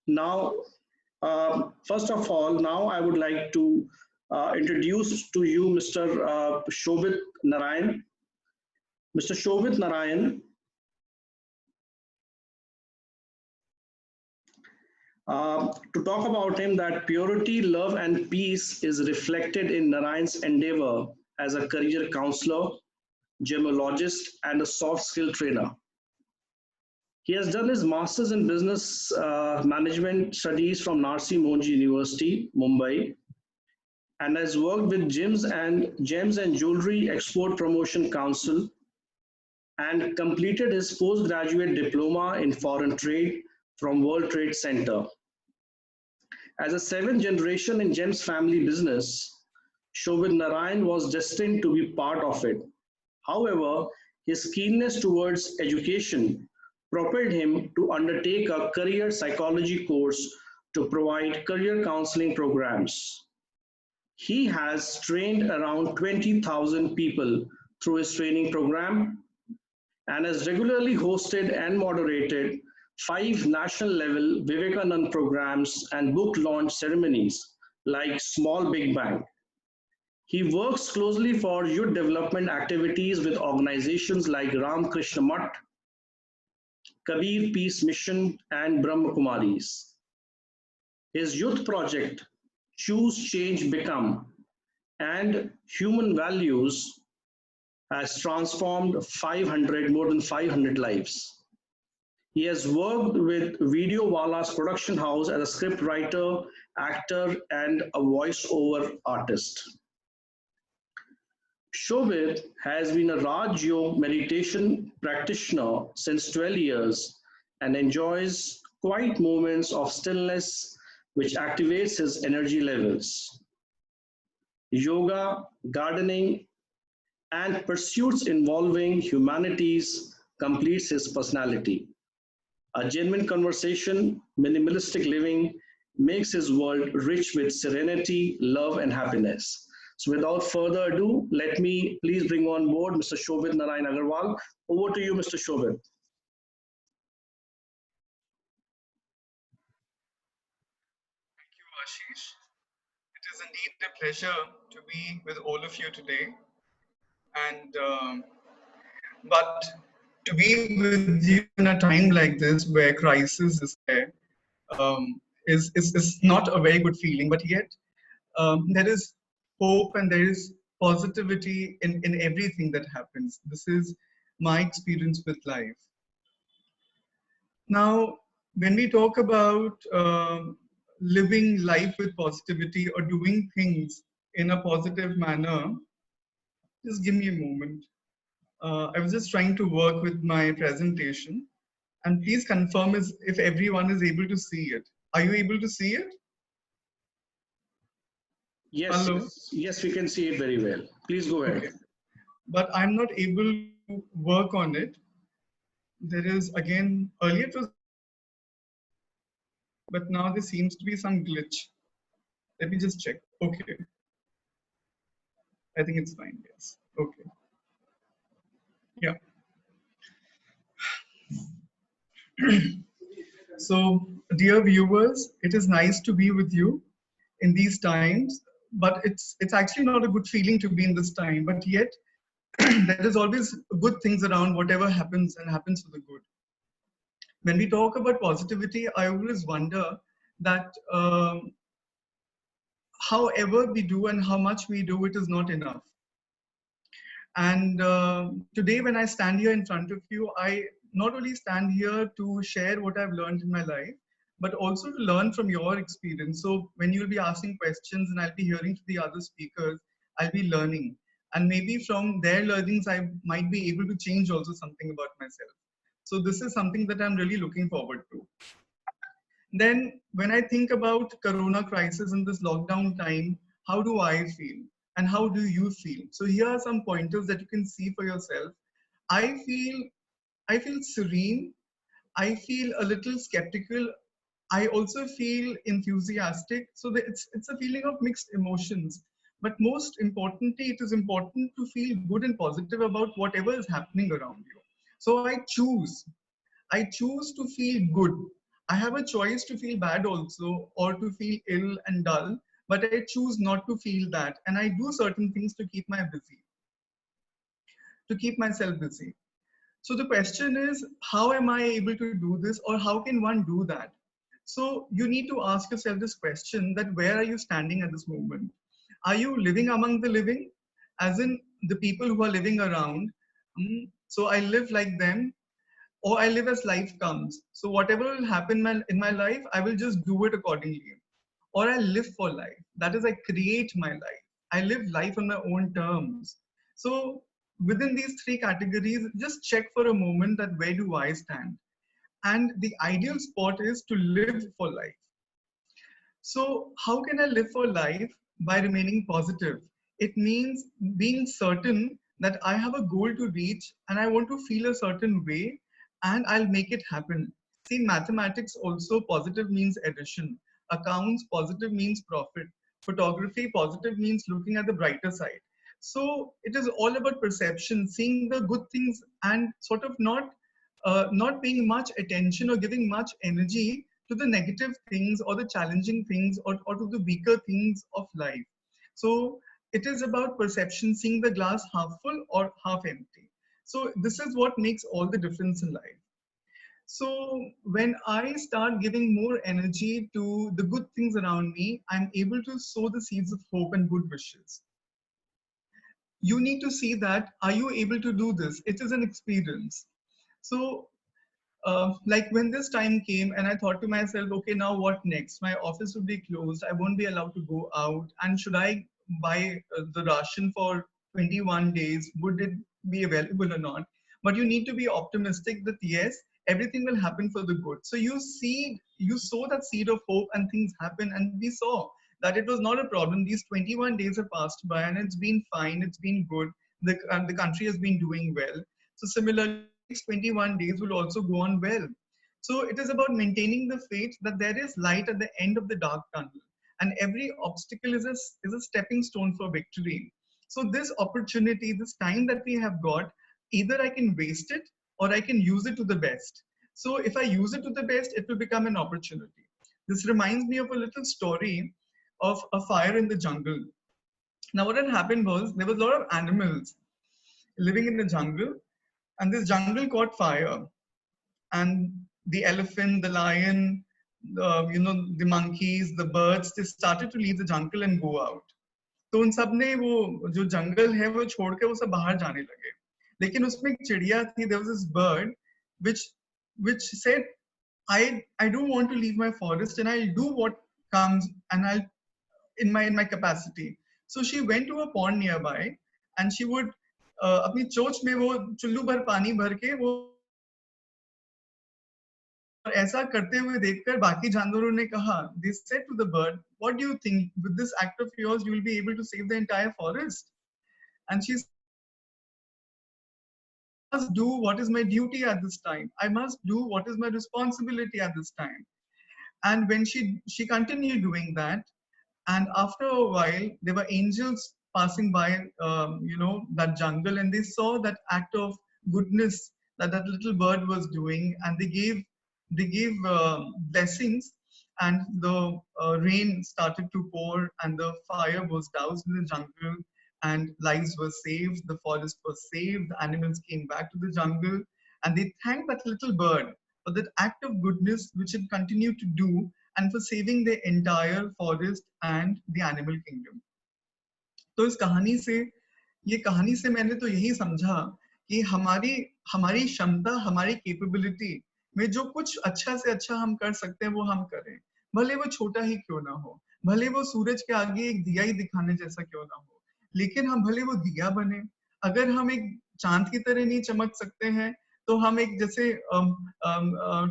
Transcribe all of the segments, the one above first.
Now, first of all, now I would like to introduce to you Mr. Shobhit Narayan. Mr. Shobhit Narayan, to talk about him, that purity, love, and peace is reflected in Narayan's endeavor as a career counselor, gemologist, and a soft skill trainer. He has done his master's in business management studies from Narsi Monji University, Mumbai, and has worked with Gems and Jewelry Export Promotion Council, and completed his postgraduate diploma in foreign trade from World Trade Center. As a seventh generation in Gems family business, Shobhit Narayan was destined to be part of it. However, his keenness towards education propelled him to undertake a career psychology course to provide career counseling programs. He has trained around 20,000 people through his training program and has regularly hosted and moderated 5 national-level Vivekanand programs and book launch ceremonies like Small Big Bang. He works closely for youth development activities with organizations like Ram Krishna Mutt, Kabir Peace Mission, and Brahma Kumaris. His youth project, Choose Change Become, and Human Values has transformed more than 500 lives. He has worked with Video Wala's production house as a script writer, actor, and a voice-over artist. Shobhit has been a Raj Yoga meditation practitioner since 12 years and enjoys quiet moments of stillness which activates his energy levels. Yoga, gardening, and pursuits involving humanities completes his personality. A genuine conversation, minimalistic living makes his world rich with serenity, love, and happiness. So without further ado, let me please bring on board Mr. Shobhit Narayan Agarwal. Over to you, Mr. Shobhit. Thank you, Ashish. It is indeed a pleasure to be with all of you today. And but to be with you in a time like this where crisis is there is not a very good feeling. But yet there is hope and there is positivity in everything that happens. This is my experience with life. Now, when we talk about living life with positivity or doing things in a positive manner, just give me a moment. I was just trying to work with my presentation, and please confirm if everyone is able to see it. Are you able to see it? Yes, Hello? yes, yes, we can see it very well. Please go ahead. Okay. But I'm not able to work on it. There is, again, earlier it was, but now there seems to be some glitch. Let me just check. Okay. I think it's fine. Yes. Okay. Yeah. So, dear viewers, it is nice to be with you in these times, but it's actually not a good feeling to be in this time. But yet, there is always good things around. Whatever happens and happens for the good. When we talk about positivity, I always wonder that however we do and how much we do, it is not enough. And today, when I stand here in front of you, I not only stand here to share what I've learned in my life, but also to learn from your experience. So when you'll be asking questions and I'll be hearing to the other speakers, I'll be learning. And maybe from their learnings, I might be able to change also something about myself. So this is something that I'm really looking forward to. Then when I think about Corona crisis in this lockdown time, how do I feel? And how do you feel? So here are some pointers that you can see for yourself. I feel serene. I feel a little skeptical. I also feel enthusiastic. So that it's a feeling of mixed emotions. But most importantly, it is important to feel good and positive about whatever is happening around you. So I choose to feel good. I have a choice to feel bad also, or to feel ill and dull, but I choose not to feel that. And I do certain things to keep myself busy. So the question is, how am I able to do this, or how can one do that? So you need to ask yourself this question, that where are you standing at this moment? Are you living among the living, as in the people who are living around? So I live like them, or I live as life comes. So whatever will happen in my life, I will just do it accordingly. Or I live for life. That is, I create my life. I live life on my own terms. So within these three categories, just check for a moment that where do I stand? And the ideal spot is to live for life. So, how can I live for life? By remaining positive. It means being certain that I have a goal to reach and I want to feel a certain way, and I'll make it happen. See, in mathematics also, positive means addition. Accounts, positive means profit. Photography, positive means looking at the brighter side. So it is all about perception, seeing the good things, and sort of not paying much attention or giving much energy to the negative things or the challenging things, or to the weaker things of life. So it is about perception, seeing the glass half full or half empty. So this is what makes all the difference in life. So when I start giving more energy to the good things around me, I'm able to sow the seeds of hope and good wishes. You need to see that, are you able to do this? It is an experience. So like when this time came and I thought to myself, okay, now what next? My office will be closed. I won't be allowed to go out. And should I buy the ration for 21 days? Would it be available or not? But you need to be optimistic that yes, everything will happen for the good. So you sow that seed of hope and things happen. And we saw that it was not a problem. These 21 days have passed by and it's been fine. It's been good. The country has been doing well. So similarly, the next 21 days will also go on well. So it is about maintaining the faith that there is light at the end of the dark tunnel, and every obstacle is a stepping stone for victory. So this opportunity, this time that we have got, either I can waste it or I can use it to the best. So if I use it to the best, it will become an opportunity. This reminds me of a little story of a fire in the jungle. Now, what had happened was there was a lot of animals living in the jungle, and this jungle caught fire, and the elephant, the lion, the monkeys, the birds, they started to leave the jungle and go out. तो उन सब ने वो जो जंगल है वो छोड़ के वो सब बाहर जाने लगे. लेकिन उसमें एक चिड़िया थी. There was this bird which said, I don't want to leave my forest, and I'll do what comes, and I'll in my capacity. So she went to a pond nearby, and she would अपनी चोंच में वो चुल्लू भर पानी भर के वो, और ऐसा करते हुए देखकर बाकी जानवरों ने कहा, they said to the bird, what do you think, with this act of yours you will be able to save the entire forest? And she said, I must do what is my duty at this time. I must do what is my responsibility at this time. And when she continued doing that, and after a while there were angels passing by that jungle, and they saw that act of goodness that that little bird was doing, and they gave blessings, and the rain started to pour, and the fire was doused in the jungle, and lives were saved, the forest was saved, the animals came back to the jungle, and they thanked that little bird for that act of goodness which it continued to do, and for saving the entire forest and the animal kingdom. तो इस कहानी से मैंने तो यही समझा कि हमारी हमारी क्षमता, हमारी कैपेबिलिटी में जो कुछ अच्छा से अच्छा हम कर सकते हैं वो हम करें, भले वो छोटा ही क्यों ना हो, भले वो सूरज के आगे एक दिया ही दिखाने जैसा क्यों ना हो, लेकिन हम भले वो दिया बने. अगर हम एक चांद की तरह नहीं चमक सकते हैं, तो हम एक जैसे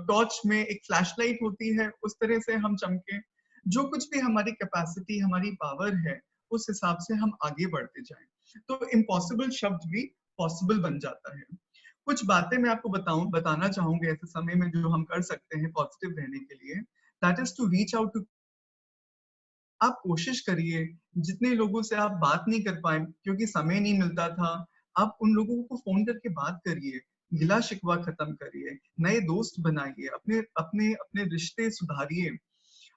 टॉर्च में एक फ्लैशलाइट होती है उस तरह से हम चमके. जो कुछ भी हमारी कैपेसिटी, हमारी पावर है, उस हिसाब से हम आगे बढ़ते जाएं, तो इम्पॉसिबल शब्द भी पॉसिबल बन जाता है. कुछ बातें मैं आपको बताना चाहूंगी ऐसे समय में जो हम कर सकते हैं पॉजिटिव रहने के लिए. That is to reach out to. आप कोशिश करिए, जितने लोगों से आप बात नहीं कर पाए क्योंकि समय नहीं मिलता था, आप उन लोगों को फोन करके बात करिए. गिला शिकवा खत्म करिए, नए दोस्त बनाइए, अपने अपने अपने रिश्ते सुधारिए।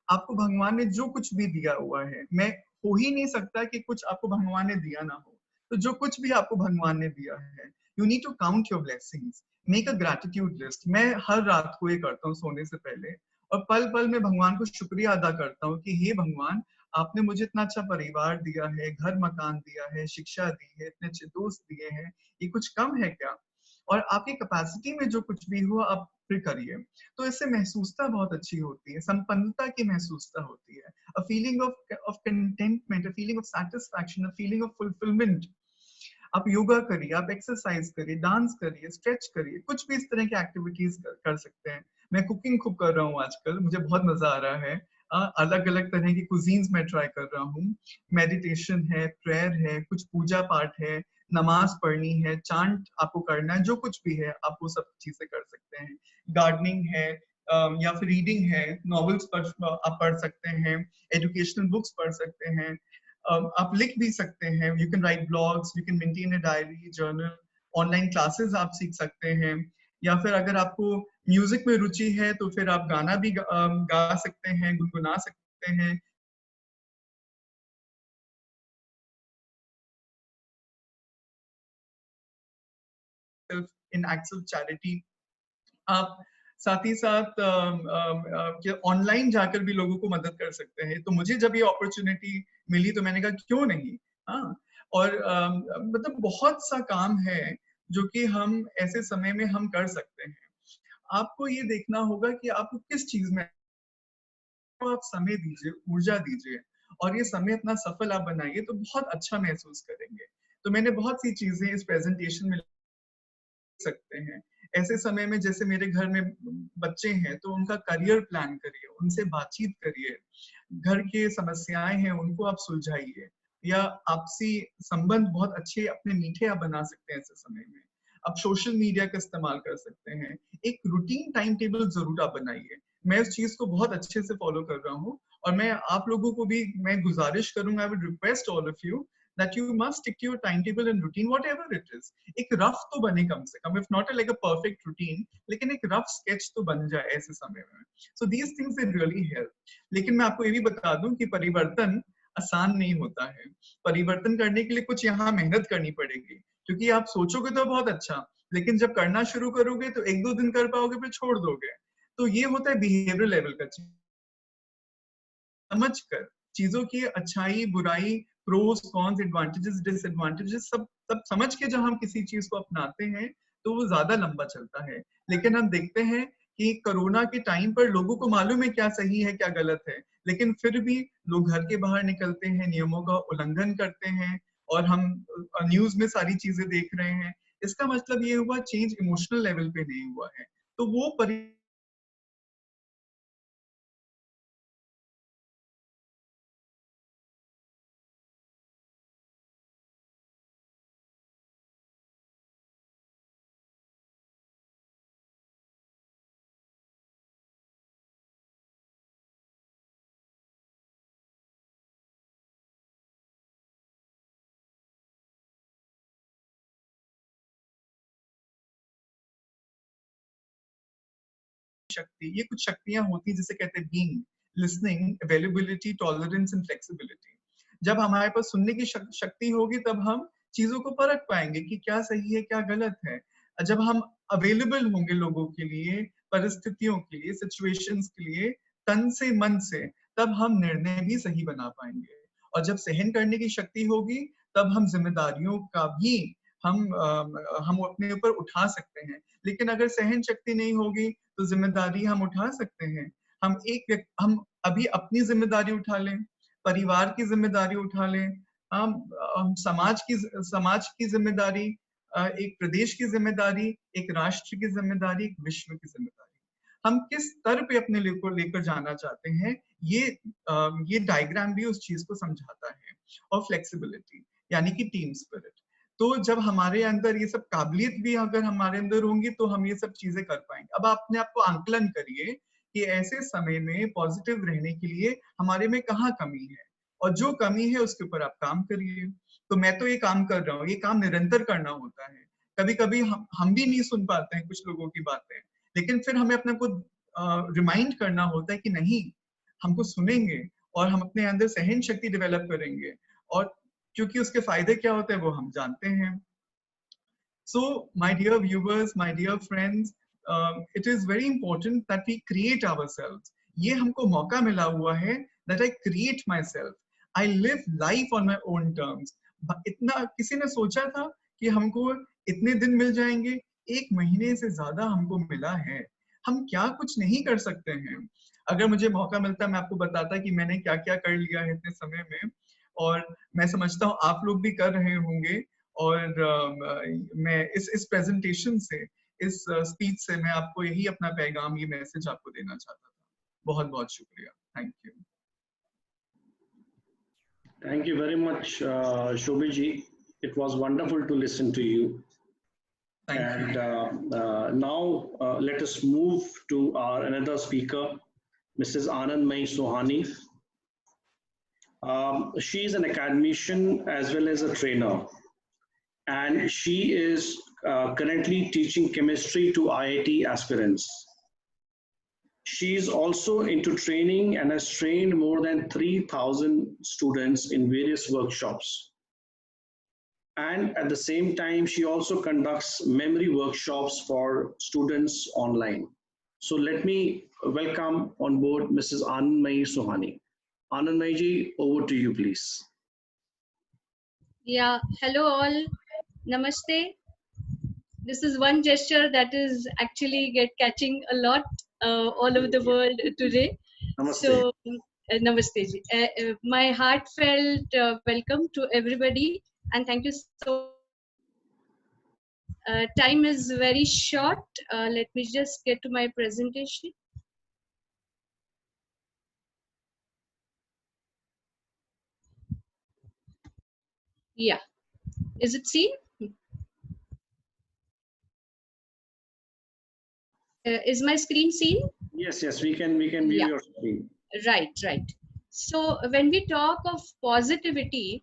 आपको भगवान ने जो कुछ भी दिया हुआ है, मैं हो ही नहीं सकता कि कुछ आपको भगवान ने दिया ना हो। तो जो कुछ भी आपको भगवान ने दिया है, you need to count your blessings, make a gratitude list. मैं हर रात को ये करता हूँ सोने से पहले, और पल पल में भगवान को शुक्रिया अदा करता हूँ कि हे भगवान, आपने मुझे इतना अच्छा परिवार दिया है, घर मकान दिया है, शिक्षा दी है, इतने अच्छे दोस्त दिए हैं, ये कुछ कम है क्या? और आपकी कैपेसिटी में जो कुछ भी हो आप फिर करिए। तो इससे महसूसता बहुत अच्छी होती है, संपन्नता की महसूसता होती है, a feeling of contentment, a feeling of satisfaction, a feeling of fulfilment. आप योगा करिए, आप एक्सरसाइज करिए, डांस करिए, स्ट्रेच करिए, कुछ भी इस तरह की एक्टिविटीज कर सकते हैं। मैं कुकिंग खूब कर रहा हूँ आजकल, मुझे बहुत मजा आ रहा है। अलग अलग तरह की कुजीन्स मैं ट्राई कर रहा हूँ। मेडिटेशन है, प्रेयर है, कुछ पूजा पाठ है, नमाज पढ़नी है, चांट आपको करना है, जो कुछ भी है आप वो सब चीजें कर सकते हैं। गार्डनिंग है, या फिर रीडिंग है, नॉवेल्स आप पढ़ सकते हैं, एजुकेशनल बुक्स पढ़ सकते हैं, आप लिख भी सकते हैं, you can write blogs, you can maintain a diary journal, online classes आप सीख सकते हैं। या फिर अगर आपको म्यूजिक में रुचि है तो फिर आप गाना भी गा सकते हैं, गुनगुना सकते हैं। इन एक्ट्स ऑफ चैरिटी आप साथ ही साथ ऑनलाइन जाकर भी लोगों को मदद कर सकते हैं। तो मुझे जब ये अपॉर्चुनिटी मिली तो मैंने कहा क्यों नहीं। हाँ, और मतलब बहुत सा काम है जो कि हम ऐसे समय में हम कर सकते हैं। आपको ये देखना होगा कि आपको किस चीज में आप समय दीजिए, ऊर्जा दीजिए, और ये समय अपना सफल आप बनाइए तो बहुत अच्छा महसूस करेंगे। तो मैंने बहुत सी चीजें इस प्रेजेंटेशन में सकते हैं। ऐसे समय में जैसे मेरे घर में बच्चे हैं तो उनका करियर प्लान करिए, उनसे बातचीत करिए, घर के समस्याएं हैं उनको आप सुलझाइए, या आपसी संबंध बहुत अच्छे अपने मीठे आप बना सकते हैं ऐसे समय में। आप सोशल मीडिया का इस्तेमाल कर सकते हैं। एक रूटीन टाइम टेबल जरूर आप बनाइए। मैं इस चीज को बहुत अच्छे से फॉलो कर रहा हूँ, और मैं आप लोगों को भी मैं गुजारिश करूंगा, I would request all of you that you must stick to your timetable and routine whatever it is। एक रफ तो बने कम से कम, if not like a perfect routine, लेकिन एक रफ स्केच तो बन जाए ऐसे समय में। so these things they really help। लेकिन मैं आपको ये भी बता दूं कि परिवर्तन आसान नहीं होता है। परिवर्तन करने के लिए कुछ यहाँ मेहनत करनी पड़ेगी, क्योंकि आप सोचोगे तो बहुत अच्छा, लेकिन जब करना शुरू करोगे तो एक दो दिन कर पाओगे फिर छोड़ दोगे। तो ये होता है बिहेवियर लेवल का। समझ कर चीजों की अच्छाई बुराई, प्रोस कॉन्स, एडवांटेजेस डिसएडवांटेजेस सब सब समझ के जब हम किसी चीज को अपनाते हैं तो वो ज्यादा लंबा चलता है। लेकिन हम देखते हैं कि कोरोना के टाइम पर लोगों को मालूम है क्या सही है क्या गलत है, लेकिन फिर भी लोग घर के बाहर निकलते हैं, नियमों का उल्लंघन करते हैं, और हम न्यूज में सारी चीजें देख रहे हैं। इसका मतलब ये हुआ चेंज इमोशनल लेवल पे नहीं हुआ है। तो वो शक्ति, ये कुछ शक्तियां होती हैं जिसे कहते हैं being, listening, availability, tolerance and flexibility. जब हमारे पास सुनने की शक्ति होगी तब हम चीजों को परख पाएंगे कि क्या सही है क्या गलत है। जब हम अवेलेबल होंगे लोगों के लिए, परिस्थितियों के लिए, सिचुएशंस के लिए, तन से मन से, तब हम निर्णय भी सही बना पाएंगे। और जब सहन करने की शक्ति होगी तब हम जिम्मेदारियों का भी हम अपने ऊपर उठा सकते हैं। लेकिन अगर सहन शक्ति नहीं होगी तो जिम्मेदारी हम उठा सकते हैं। हम अभी अपनी जिम्मेदारी उठा लें, परिवार की जिम्मेदारी उठा लें, हम समाज की जिम्मेदारी, एक प्रदेश की जिम्मेदारी, एक राष्ट्र की जिम्मेदारी, एक विश्व की जिम्मेदारी। हम किस स्तर पे अपने को लेकर जाना चाहते हैं, ये ये डायग्राम भी उस चीज को समझाता है। और फ्लेक्सिबिलिटी यानी कि टीम स्पिरिट। तो जब हमारे अंदर ये सब काबिलियत भी अगर हमारे अंदर होंगी तो हम ये सब चीजें कर पाएंगे। अब आप अपने आप को आंकलन करिए कि ऐसे समय में पॉजिटिव रहने के लिए हमारे में कहाँ कमी है, और जो कमी है उसके ऊपर आप काम करिए। तो मैं तो ये काम कर रहा हूँ, ये काम निरंतर करना होता है। कभी कभी हम भी नहीं सुन पाते हैं कुछ लोगों की बातें, लेकिन फिर हमें अपने को रिमाइंड करना होता है कि नहीं, हमको सुनेंगे और हम अपने अंदर सहन शक्ति डेवलप करेंगे, और क्योंकि उसके फायदे क्या होते हैं वो हम जानते हैं. So, my dear viewers, my dear friends, it is very important that we create ourselves. ये हमको मौका मिला हुआ है that I create myself. I live life on my own terms. इतना किसी ने सोचा था कि हमको इतने दिन मिल जाएंगे? 1 महीने से ज्यादा हमको मिला है. हम क्या कुछ नहीं कर सकते हैं? अगर मुझे मौका मिलता मैं आपको बताता कि मैंने क्या क्या कर लिया है इतने समय में, और मैं समझता हूँ आप लोग भी कर रहे होंगे. और मैं इस प्रेजेंटेशन से, इस स्पीच से मैं आपको यही अपना पैगाम, ये मैसेज आपको देना चाहता था. बहुत बहुत शुक्रिया. Thank you. Thank you very much, Shobhiji. It was wonderful to listen to you. Thank you. Now let us move to our another speaker, Mrs. Anandmayi Sohani. She is an academician as well as a trainer, and she is currently teaching chemistry to IIT aspirants. She is also into training and has trained more than 3,000 students in various workshops. And at the same time, she also conducts memory workshops for students online. So let me welcome on board Mrs. Anandmayi Sohani. Anandmayi ji, over to you, please. Yeah, hello all. Namaste. This is one gesture that is actually catching a lot all over the world today. Namaste. So, namaste ji. My heartfelt welcome to everybody, and thank you so. Time is very short. Let me just get to my presentation. Yeah, is it seen? Is my screen seen? Yes, yes, we can view your screen. Right. So when we talk of positivity,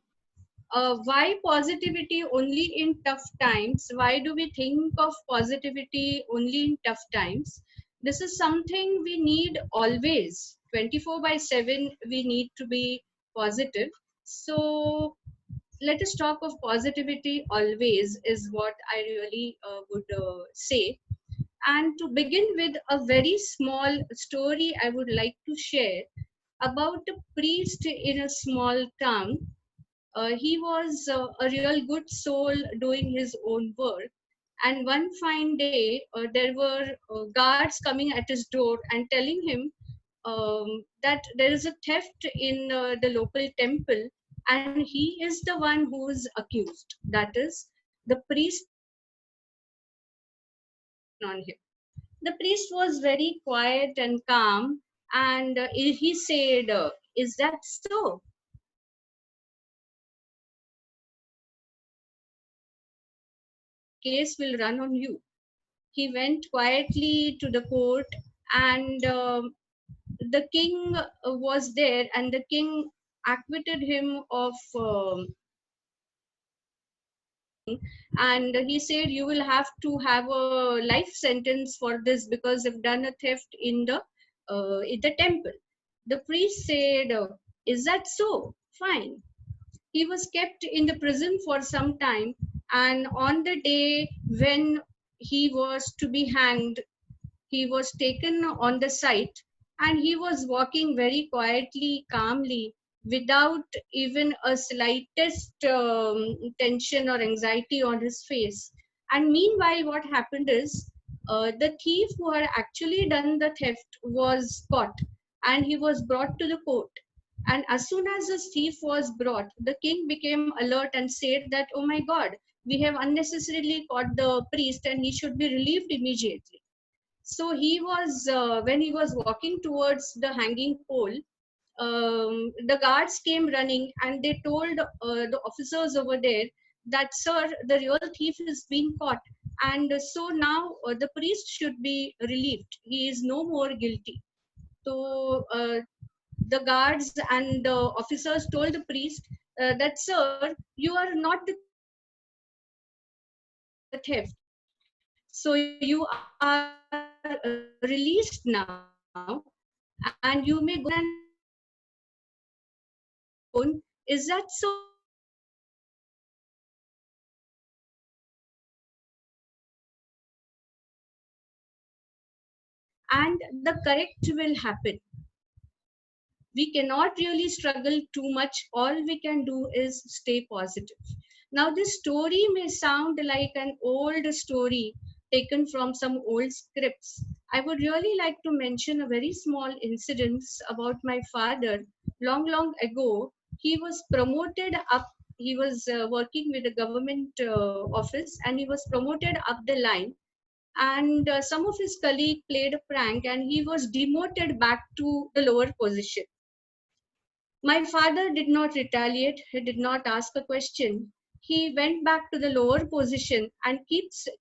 why positivity only in tough times? Why do we think of positivity only in tough times? This is something we need always, 24/7. We need to be positive. So let us talk of positivity always, is what I really would say. And to begin with, a very small story I would like to share about a priest in a small town. He was a real good soul doing his own work. And one fine day, there were guards coming at his door and telling him that there is a theft in the local temple, and he is the one who is accused. That is, the priest on him. The priest was very quiet and calm, and he said, "Is that so?" Case will run on you. He went quietly to the court, and the king was there, and the king acquitted him of and he said, "You will have to have a life sentence for this because you've done a theft in the temple." The priest said, "Is that so? Fine." He was kept in the prison for some time, and on the day when he was to be hanged, he was taken on the site, and he was walking very quietly, calmly, without even a slightest tension or anxiety on his face. And meanwhile, what happened is the thief who had actually done the theft was caught, and he was brought to the court. And as soon as the thief was brought, the king became alert and said that, "Oh my God, we have unnecessarily caught the priest and he should be relieved immediately." So he was, when he was walking towards the hanging pole, the guards came running and they told the officers over there that, "Sir, the real thief is being caught. And so now the priest should be relieved. He is no more guilty." So the guards and the officers told the priest that, "Sir, you are not the theft. So you are released now, and you may go and phone. Is that so? And the correct will happen. We cannot really struggle too much. All we can do is stay positive. Now, this story may sound like an old story taken from some old scripts. I would really like to mention a very small incident about my father. Long, long ago, he was promoted up. He was working with a government office, and he was promoted up the line, and some of his colleague played a prank, and he was demoted back to the lower position. My father did not retaliate, he did not ask a question. He went back to the lower position and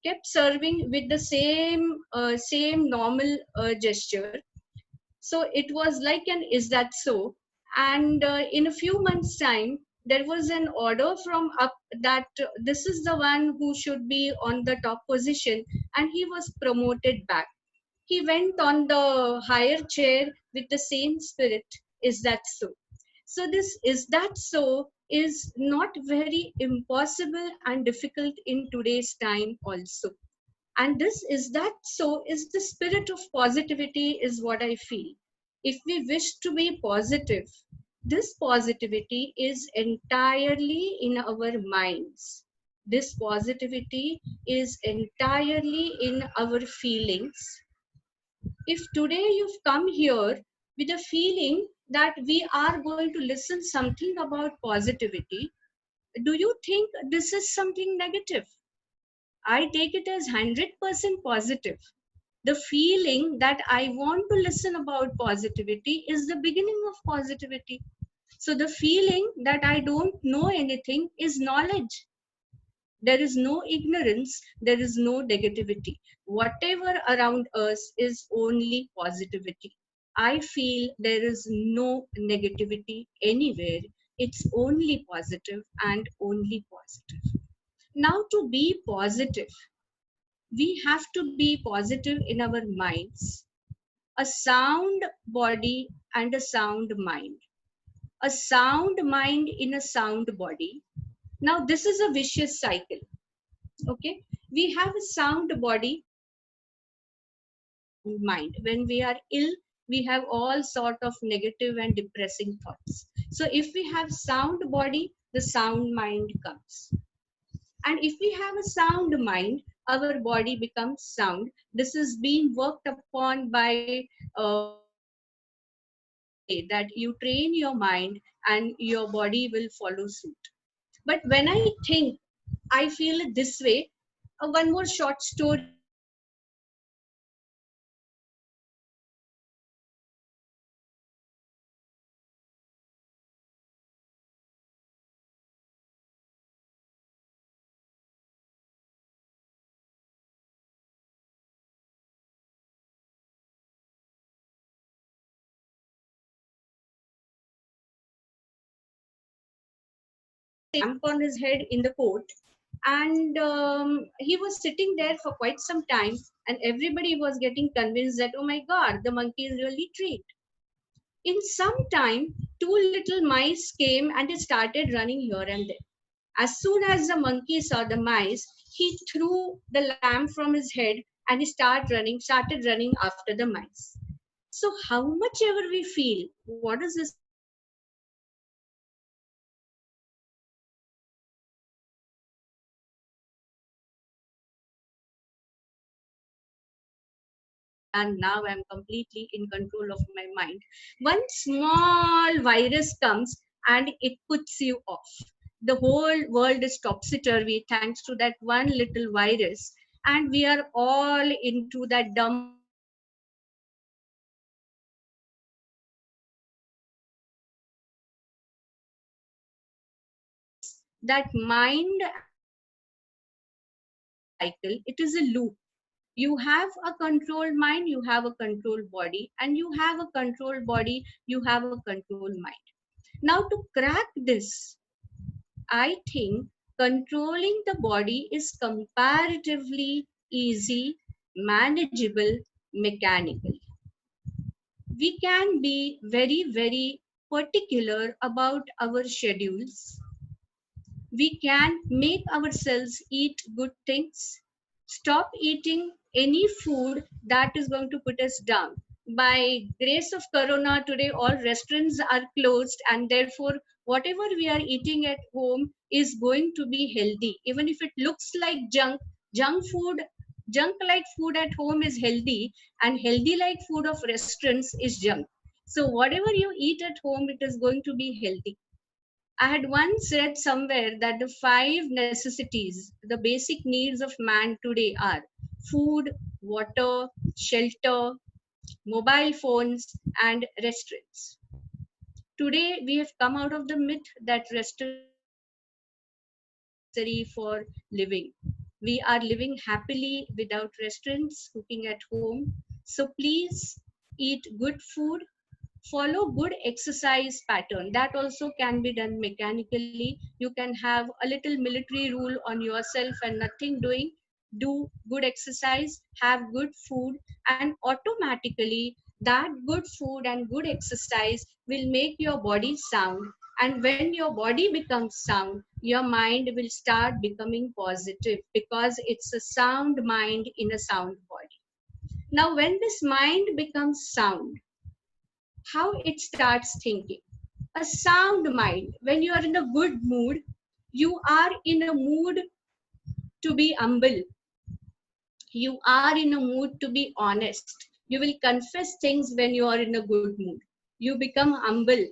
kept serving with the same normal gesture. So it was like an is that so? And in a few months' time, there was an order from up that this is the one who should be on the top position, and he was promoted back. He went on the higher chair with the same spirit. Is that so? So this is that so is not very impossible and difficult in today's time also. And this is that so is the spirit of positivity is what I feel. If we wish to be positive, this positivity is entirely in our minds. This positivity is entirely in our feelings. If today you've come here with a feeling that we are going to listen something about positivity, do you think this is something negative? I take it as 100% positive. The feeling that I want to listen about positivity is the beginning of positivity. So the feeling that I don't know anything is knowledge. There is no ignorance, there is no negativity. Whatever around us is only positivity. I feel there is no negativity anywhere. It's only positive and only positive. Now, to be positive, we have to be positive in our minds. A sound body and a sound mind. A sound mind in a sound body. Now, this is a vicious cycle. Okay, we have a sound body, mind. When we are ill, we have all sort of negative and depressing thoughts. So if we have sound body, the sound mind comes. And if we have a sound mind, our body becomes sound. This is being worked upon by that you train your mind and your body will follow suit. But when I think, I feel it this way. One more short story. Stamp on his head in the court, and he was sitting there for quite some time, and everybody was getting convinced that, oh my god, the monkey is really treat. In some time, two little mice came and they started running here and there. As soon as the monkey saw the mice, he threw the lamp from his head and he started running after the mice. So how much ever we feel, what is this? And now I'm completely in control of my mind. One small virus comes and it puts you off. The whole world is topsy-turvy thanks to that one little virus. And we are all into that dumb. That mind cycle, it is a loop. You have a controlled mind, you have a controlled body, and you have a controlled body, you have a controlled mind. Now, to crack this, I think controlling the body is comparatively easy, manageable, mechanical. We can be very, very particular about our schedules. We can make ourselves eat good things, stop eating any food that is going to put us down. By grace of corona today, all restaurants are closed, and therefore whatever we are eating at home is going to be healthy, even if it looks like junk food. Junk like food at home is healthy, and healthy like food of restaurants is junk. So whatever you eat at home, it is going to be healthy. I had once read somewhere that the five necessities, the basic needs of man today are food, water, shelter, mobile phones, and restaurants. Today, we have come out of the myth that restaurants are necessary for living. We are living happily without restaurants, cooking at home. So please eat good food, follow good exercise pattern. That also can be done mechanically. You can have a little military rule on yourself and nothing doing. Do good exercise, have good food, and automatically that good food and good exercise will make your body sound. And when your body becomes sound, your mind will start becoming positive, because it's a sound mind in a sound body. Now when this mind becomes sound, how it starts thinking. A sound mind, when you are in a good mood, you are in a mood to be humble. You are in a mood to be honest. You will confess things when you are in a good mood. You become humble.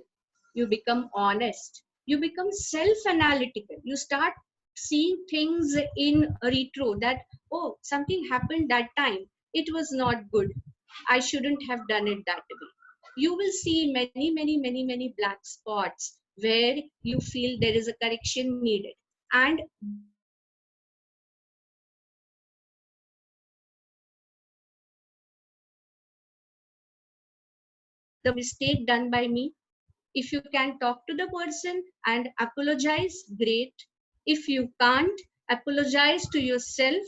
You become honest. You become self analytical. You start seeing things in retro that, oh, something happened that time. It was not good. I shouldn't have done it that way. You will see many, many, many, many black spots where you feel there is a correction needed. And the mistake done by me. If you can talk to the person and apologize, great. If you can't, apologize to yourself,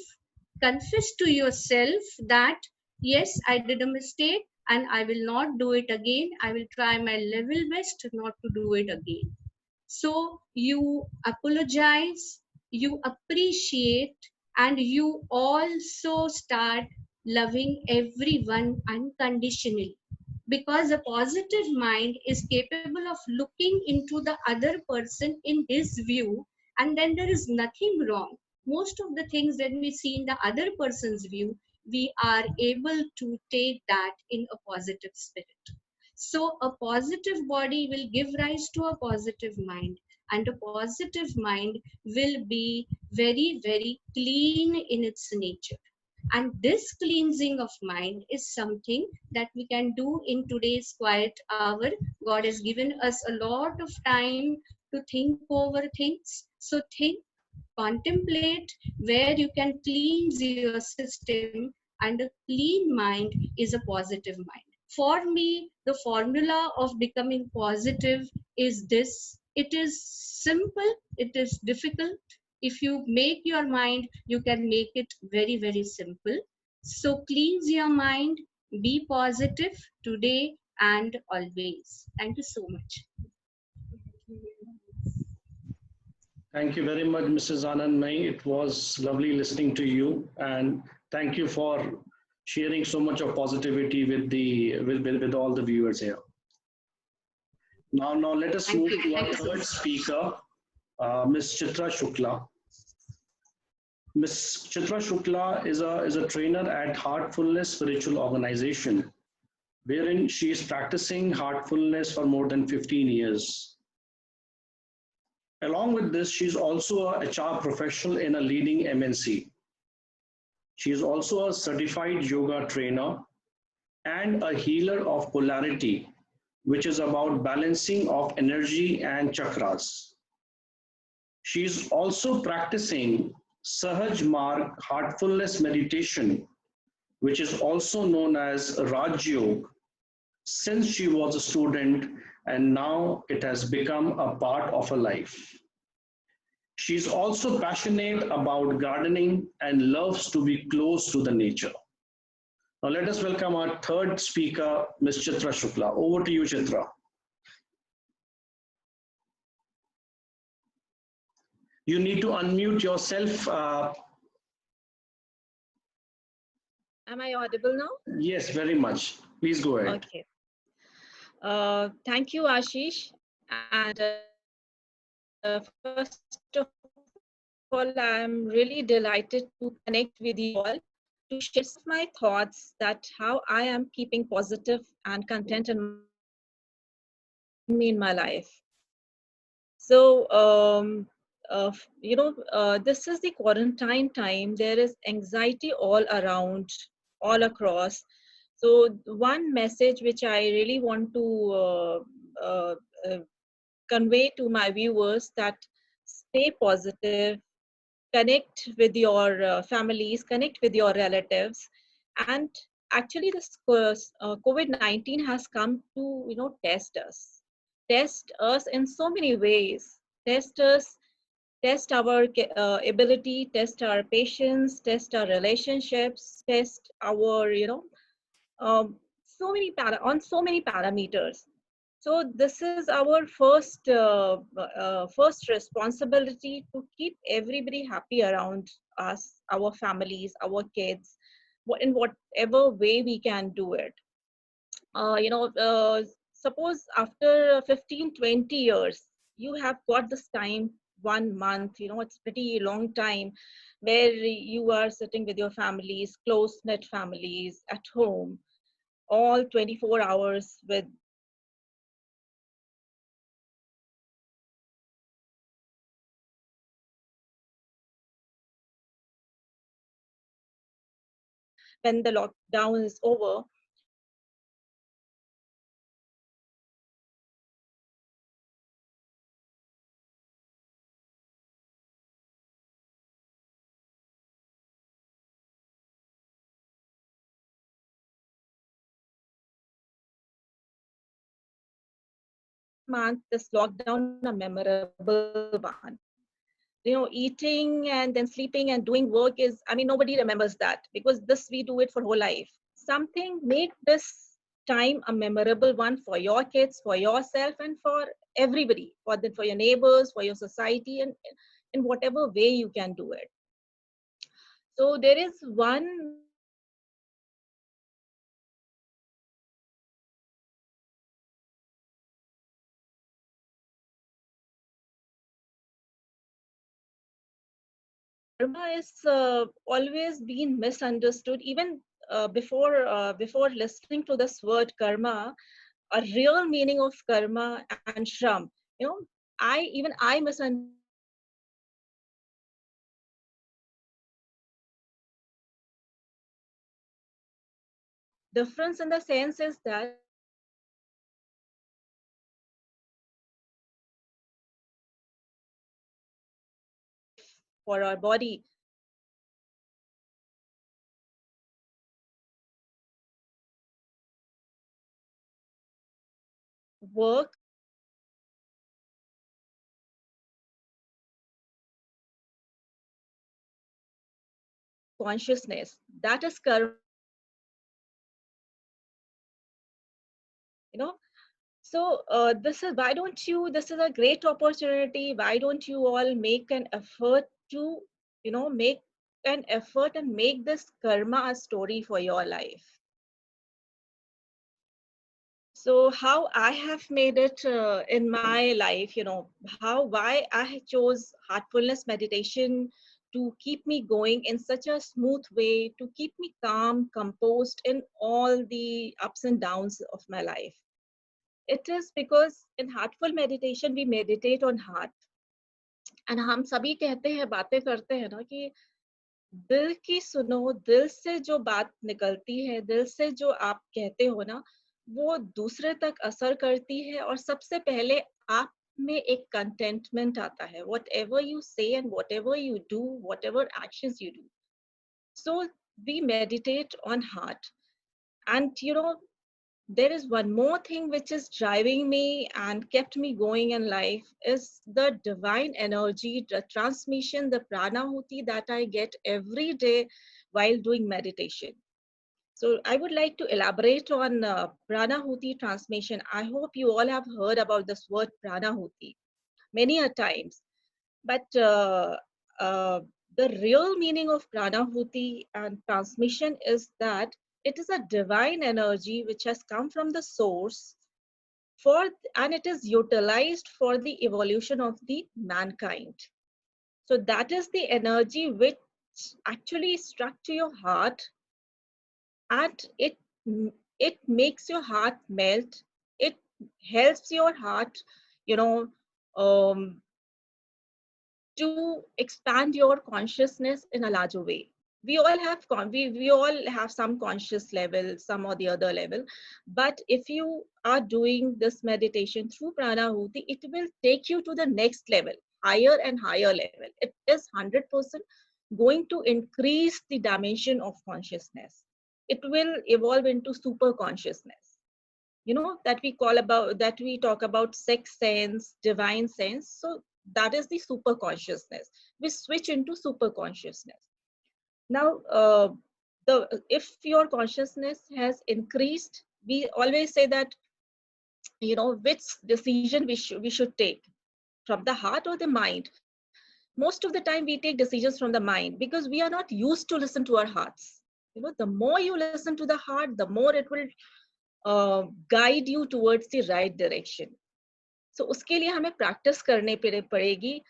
confess to yourself that, yes, I did a mistake and I will not do it again. I will try my level best not to do it again. So you apologize, you appreciate, and you also start loving everyone unconditionally, because a positive mind is capable of looking into the other person in his view, and then there is nothing wrong. Most of the things that we see in the other person's view, we are able to take that in a positive spirit. So a positive body will give rise to a positive mind, and a positive mind will be very, very clean in its nature. And this cleansing of mind is something that we can do in today's quiet hour. God has given us a lot of time to think over things. So think, contemplate where you can cleanse your system, and a clean mind is a positive mind. For me, the formula of becoming positive is this. It is simple, it is difficult. If you make your mind, you can make it very, very simple. So cleanse your mind, be positive today and always. Thank you so much. Thank you very much, Mrs. Anand Mai. It was lovely listening to you, and thank you for sharing so much of positivity with with all the viewers here. Now let us Thank move you. to Thank our you so third much. speaker, Ms. Chitra Shukla. Ms. Chitra Shukla is a trainer at Heartfulness Spiritual Organization, wherein she is practicing heartfulness for more than 15 years. Along with this, she is also a HR professional in a leading MNC. She is also a certified yoga trainer and a healer of polarity, which is about balancing of energy and chakras. She is also practicing Sahaj Marg heartfulness meditation, which is also known as Raj Yoga, since she was a student, and now it has become a part of her life. She's also passionate about gardening and loves to be close to the nature. Now let us welcome our third speaker, Ms. Chitra Shukla. Over to you, Chitra. You need to unmute yourself. Am I audible now? Yes, very much. Please go ahead. Okay. Thank you, Ashish. And first of all, I'm really delighted to connect with you all to share my thoughts that how I am keeping positive and content in me in my life. So, this is the quarantine time. There is anxiety all around, all across. So, one message which I really want to uh, uh, convey to my viewers that stay positive, connect with your families, connect with your relatives, and actually this COVID-19 has come to test us in so many ways, test us, test our ability, test our patience, test our relationships, test our on so many parameters. So this is our first responsibility to keep everybody happy around us, our families, our kids, in whatever way we can do it. Suppose after 15, 20 years, you have got this time, 1 month, it's pretty long time where you are sitting with your families, close-knit families at home, all 24 hours with when the lockdown is over. Month, this lockdown a memorable one. Eating and then sleeping and doing work is, nobody remembers that because this we do it for whole life. Something make this time a memorable one for your kids, for yourself, and for everybody, for your neighbors, for your society, and in whatever way you can do it. So there is one karma is always been misunderstood. Even before listening to this word karma, a real meaning of karma and shram, you know, I misunderstood difference in the sense is that for our body work consciousness, that is karma, you know. So this is why don't you, this is a great opportunity, why don't you all make an effort to make an effort and make this karma a story for your life. So how I have made it in my life, why I chose heartfulness meditation to keep me going in such a smooth way, to keep me calm, composed in all the ups and downs of my life. It is because in heartful meditation, we meditate on heart. And हम सभी कहते हैं, बातें करते हैं ना कि दिल की सुनो, दिल से जो बात निकलती है, दिल से जो आप कहते हो ना, वो दूसरे तक असर करती है और सबसे पहले आप में एक कंटेंटमेंट आता है. Whatever you say and whatever you do, whatever actions you do. So we meditate on heart. And there is one more thing which is driving me and kept me going in life is the divine energy, the transmission, the pranahuti that I get every day while doing meditation. So I would like to elaborate on pranahuti transmission. I hope you all have heard about this word pranahuti many a times, but uh, the real meaning of pranahuti and transmission is that it is a divine energy which has come from the source for, and it is utilized for the evolution of the mankind. So that is the energy which actually struck to your heart, and it makes your heart melt. It helps your heart, you know, um, to expand your consciousness in a larger way. We all have we all have some conscious level, some or the other level, but if you are doing this meditation through pranahuti, it will take you to the next level, higher and higher level. It is 100% going to increase the dimension of consciousness. It will evolve into super consciousness, you know, that we call about, that we talk about sixth sense, divine sense. So that is the super consciousness. We switch into super consciousness. Now the if your consciousness has increased, we always say that, you know, which decision we should take, from the heart or the mind. Most of the time we take decisions from the mind because we are not used to listen to our hearts. You know, the more you listen to the heart, the more it will guide you towards the right direction. So उसके लिए हमें practice करने पड़ेगी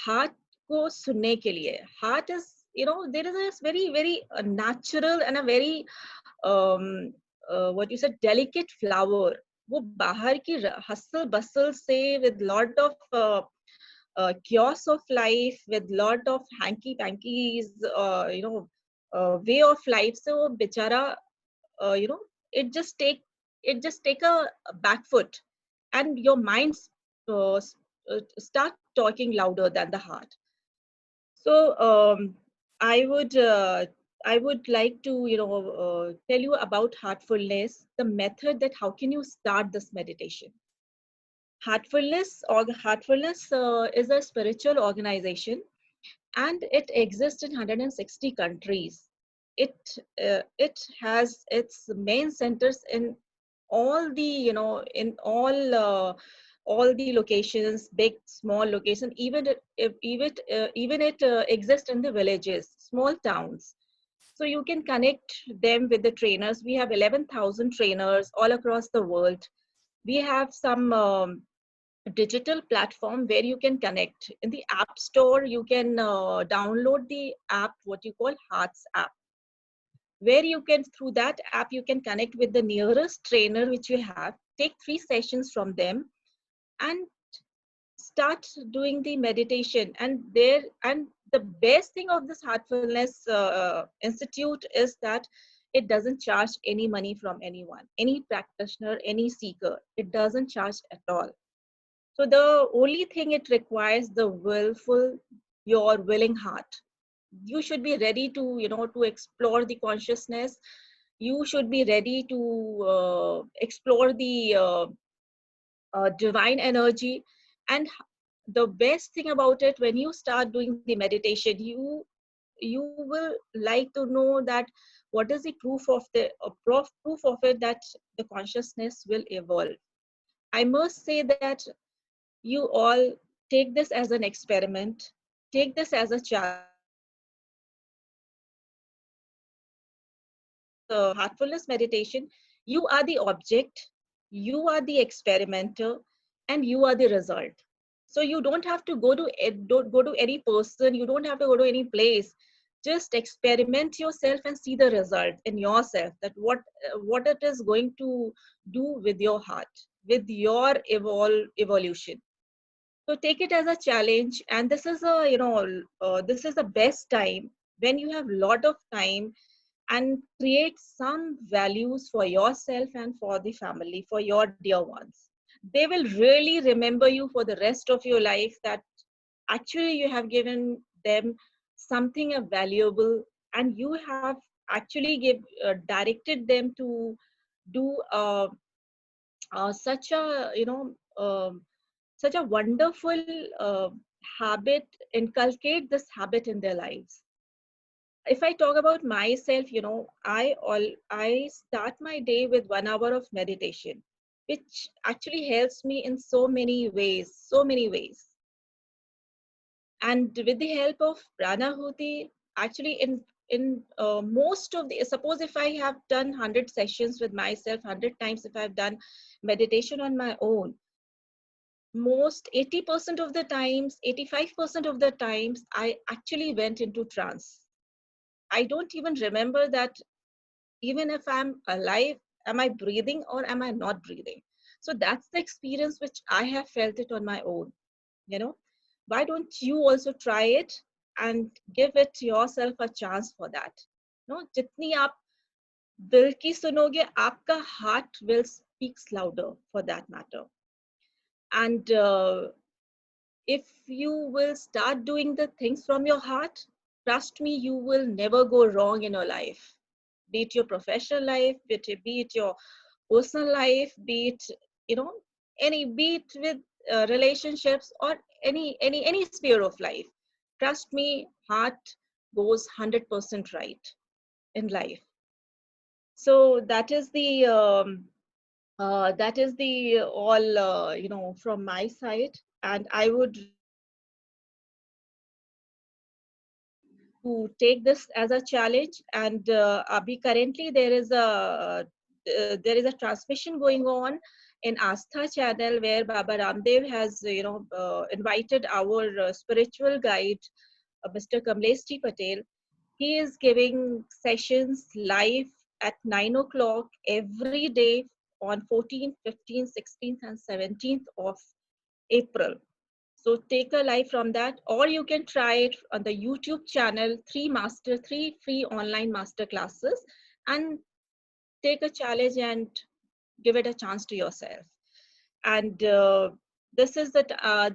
heart को सुनने के लिए. Heart is, you know, there is a very natural and a very what you said, delicate flower. वो बाहर की hustle bustle से, with lot of chaos of life, with lot of hanky pankies, you know, way of life. So बेचारा, you know, it just take a back foot, and your mind start talking louder than the heart. So i would uh, I would like to, you know, tell you about heartfulness, the method, that how can you start this meditation. Heartfulness is a spiritual organization, and it exists in 160 countries. It has its main centers in all the, you know, in all the locations, big small locations. Even it exists in the villages, small towns. So you can connect them with the trainers. We have 11,000 trainers all across the world. We have some digital platform where you can connect. In the app store, you can download the app, what you call Hearts app, where you can, through that app, you can connect with the nearest trainer which you have, take 3 sessions from them, and start doing the meditation. And the best thing of this Heartfulness Institute is that it doesn't charge any money from anyone, any practitioner, any seeker. It doesn't charge at all. So the only thing it requires, the willful, your willing heart. You should be ready to, you know, to explore the consciousness. You should be ready to explore the divine energy. And the best thing about it, when you start doing the meditation, you will like to know that what is the proof of the proof of it, that the consciousness will evolve. I must say that you all take this as an experiment, take this as a challenge. Heartfulness meditation, you are the object, you are the experimenter, and you are the result. So you don't have to don't go to any person, you don't have to go to any place. Just experiment yourself and see the result in yourself, that what it is going to do with your heart, with your evolution. So take it as a challenge. And this is a, you know, this is the best time when you have lot of time, and create some values for yourself and for the family, for your dear ones. They will really remember you for the rest of your life, that actually you have given them something valuable, and you have actually directed them to do such a, such a wonderful habit, inculcate this habit in their lives. If I talk about myself, I start my day with 1 hour of meditation, which actually helps me in so many ways, so many ways. And with the help of Pranahuti, actually in most of the, suppose if I have done 100 sessions with myself, 100 times if I've done meditation on my own, most 80% of the times, 85% of the times, I actually went into trance. I don't even remember that even if I'm alive, am I breathing or am I not breathing? So that's the experience which I have felt it on my own. Why don't you also try it and give it yourself a chance for that? Jitni aap dil ki sunoge, aapka heart will speaks louder for that matter. And if you will start doing the things from your heart, trust me, you will never go wrong in your life. Be it your professional life, be it your personal life, be it, be it with relationships or any sphere of life. Trust me, heart goes 100% right in life. So that is the all from my side, and I would to take this as a challenge. And Abhi, currently there is a transmission going on in Astha channel where Baba Ramdev has invited our spiritual guide, Mr. Kamlesh T. Patel. He is giving sessions live at 9 o'clock every day on 14th, 15th, 16th, and 17th of April. So take a live from that, or you can try it on the YouTube channel, 3 free online master classes, and take a challenge and give it a chance to yourself. And this is that at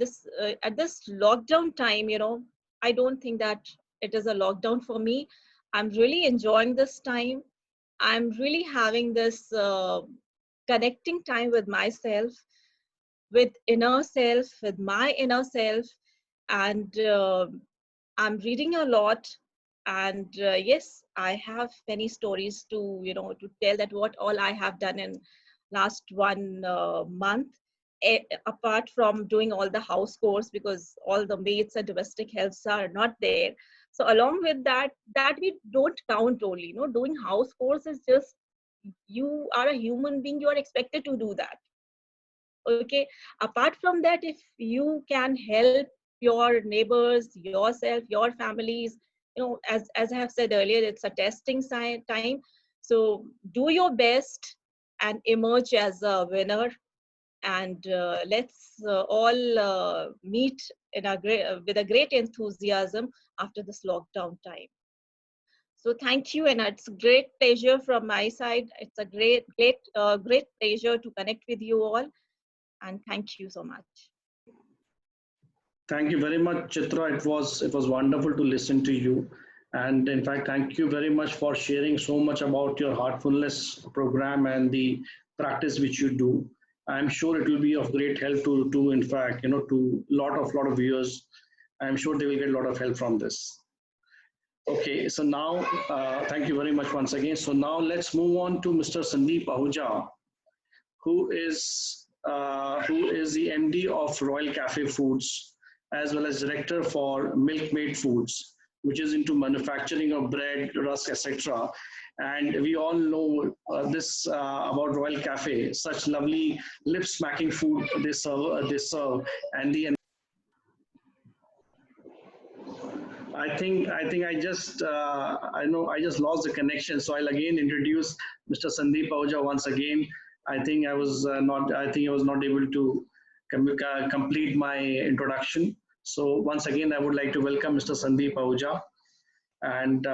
this lockdown time, I don't think that it is a lockdown for me. I'm really enjoying this time. I'm really having this connecting time with myself, with inner self, with my inner self. And I'm reading a lot. And yes, I have many stories to, to tell that what all I have done in last 1 month, apart from doing all the house chores, because all the maids and domestic helps are not there. So along with that, that we don't count only, doing house chores is just, you are a human being, you are expected to do that. Okay, apart from that, if you can help your neighbors, yourself, your families, as I have said earlier, it's a testing time. So do your best and emerge as a winner. And let's all meet in with a great enthusiasm after this lockdown time. So thank you, and it's a great pleasure from my side. It's a great pleasure to connect with you all. And thank you so much. Thank you very much, Chitra. It was wonderful to listen to you. And in fact, thank you very much for sharing so much about your Heartfulness program and the practice which you do. I'm sure it will be of great help to in fact, to lot of viewers. I'm sure they will get a lot of help from this. Okay, so now, thank you very much once again. So now let's move on to Mr. Sandeep Ahuja, who is the MD of Royal Cafe Foods, as well as director for Milkmaid Foods, which is into manufacturing of bread, rusk, etc. And we all know this about Royal Cafe, such lovely lip-smacking food they serve, and the I think I just I just lost the connection. So I'll again introduce Mr. Sandeep Ahuja once again. I think I was not able to complete my introduction. So once again, I would like to welcome Mr. Sandeep Ahuja, and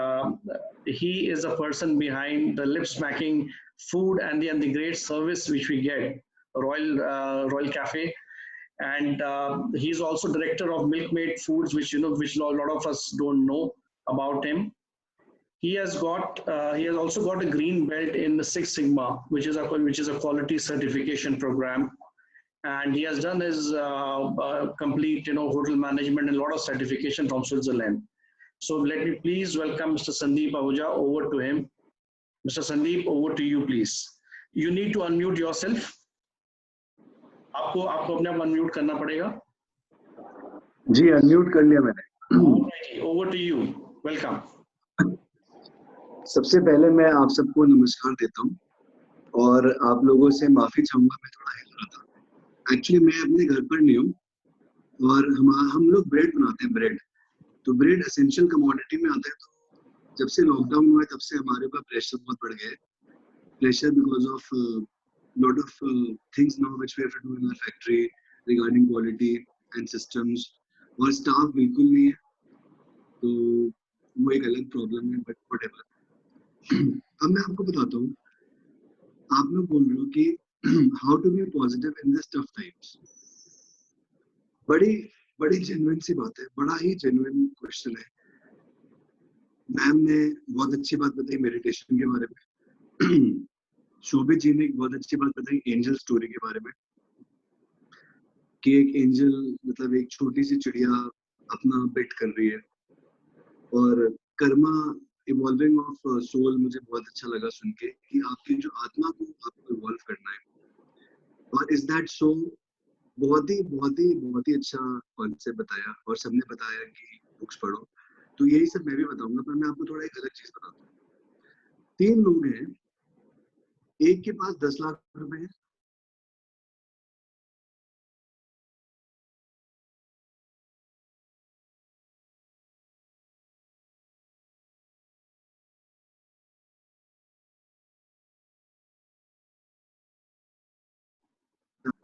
he is a person behind the lip smacking food and the great service which we get Royal Cafe. And he's also director of Milkmaid Foods, which a lot of us don't know about him. he has also got a green belt in the Six Sigma, which is a quality certification program, and he has done his complete hotel management and a lot of certification from Switzerland. So let me please welcome Mr. Sandeep Ahuja. Over to him. Mr. Sandeep, over to you, please. You need to unmute yourself. आपको अपने आप unmute करना पड़ेगा. जी unmute कर लिया मैंने. Over to you. Welcome. सबसे पहले मैं आप सबको नमस्कार देता हूँ और आप लोगों से माफी चाहूंगा, मैं थोड़ा हिल रहा था. एक्चुअली मैं अपने घर पर नहीं हूँ और हम लोग ब्रेड बनाते हैं. ब्रेड तो ब्रेड एसेंशियल कमोडिटी में आता है. तो जब से लॉकडाउन हुआ है तब से हमारे ऊपर प्रेशर बहुत बढ़ गया है. Pressure because of lot of things now which we have to do in our factory regarding quality and systems, और staff बिल्कुल नहीं है, तो वो एक अलग प्रॉब्लम है. But whatever. अब मैं आपको बताता हूँ, आप लोग बोल रहे हो कि how to be positive in this tough times. बड़ी जेन्युइन सी बात है, बड़ा ही जेन्युइन क्वेश्चन है. मैम ने बहुत अच्छी बात बताई मेडिटेशन के बारे में. शोभित जी ने एक बहुत अच्छी बात बताई एंजल स्टोरी के बारे में, कि एक एंजल मतलब एक छोटी सी चिड़िया अपना बिट कर रही है. और कर्मा इवॉल्विंग ऑफ सोल मुझे बहुत अच्छा लगा सुन के, कि आपकी जो आत्मा को आपको इवॉल्व करना है. और इज दैट सो, बहुत ही अच्छा कॉन्सेप्ट बताया. और सबने बताया कि बुक्स पढ़ो, तो यही सब मैं भी बताऊंगा. पर मैं आपको थोड़ा एक अलग चीज बताता हूँ. 3 लोग हैं, एक के पास 10 लाख रुपए है,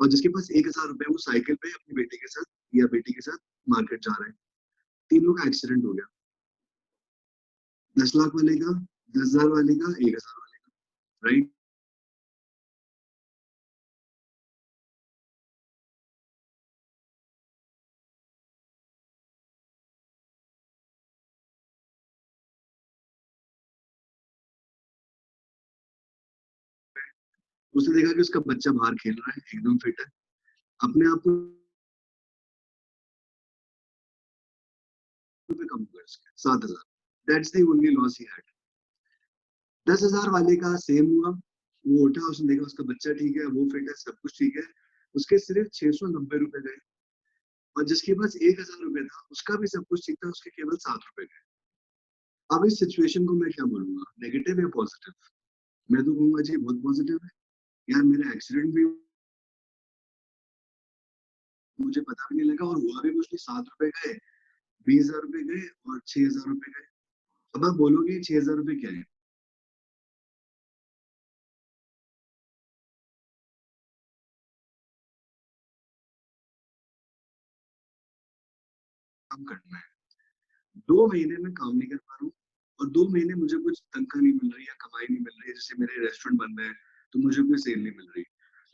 और जिसके पास 1000 रुपए वो साइकिल पे अपनी बेटी के साथ या बेटी के साथ मार्केट जा रहे हैं. तीनों का एक्सीडेंट हो गया. 10 लाख वाले का, 10,000 वाले का, 1000 वाले का. राइट. उसने देखा कि उसका बच्चा बाहर खेल रहा है, एकदम फिट है, अपने आप को कम कर सके 7,000. That's the only loss he had. 10,000 वाले का सेम हुआ. वो उठा, उसने देखा उसका बच्चा ठीक है, वो फिट है, सब कुछ ठीक है, उसके सिर्फ 690 रुपए गए. और जिसके पास 1000 रुपए था उसका भी सब कुछ ठीक था, उसके केवल 7 रुपए गए. अब इस सिचुएशन को मैं क्या बोलूंगा, नेगेटिव या पॉजिटिव? मैं तो कहूंगा जी बहुत पॉजिटिव है यार. मेरा एक्सीडेंट भी मुझे पता भी नहीं लगा, और हुआ भी कुछ नहीं. 7 रुपए गए, 20,000 रुपए गए और 6,000 रुपए गए. अब आप बोलोगे 6,000 रुपए क्या है? काम करना है. 2 महीने में काम नहीं कर पा रहा हूँ, और 2 महीने मुझे कुछ तनख्वाह नहीं मिल रही या कमाई नहीं मिल रही है. जैसे मेरे रेस्टोरेंट बंद है तो मुझे कोई सेल नहीं मिल रही.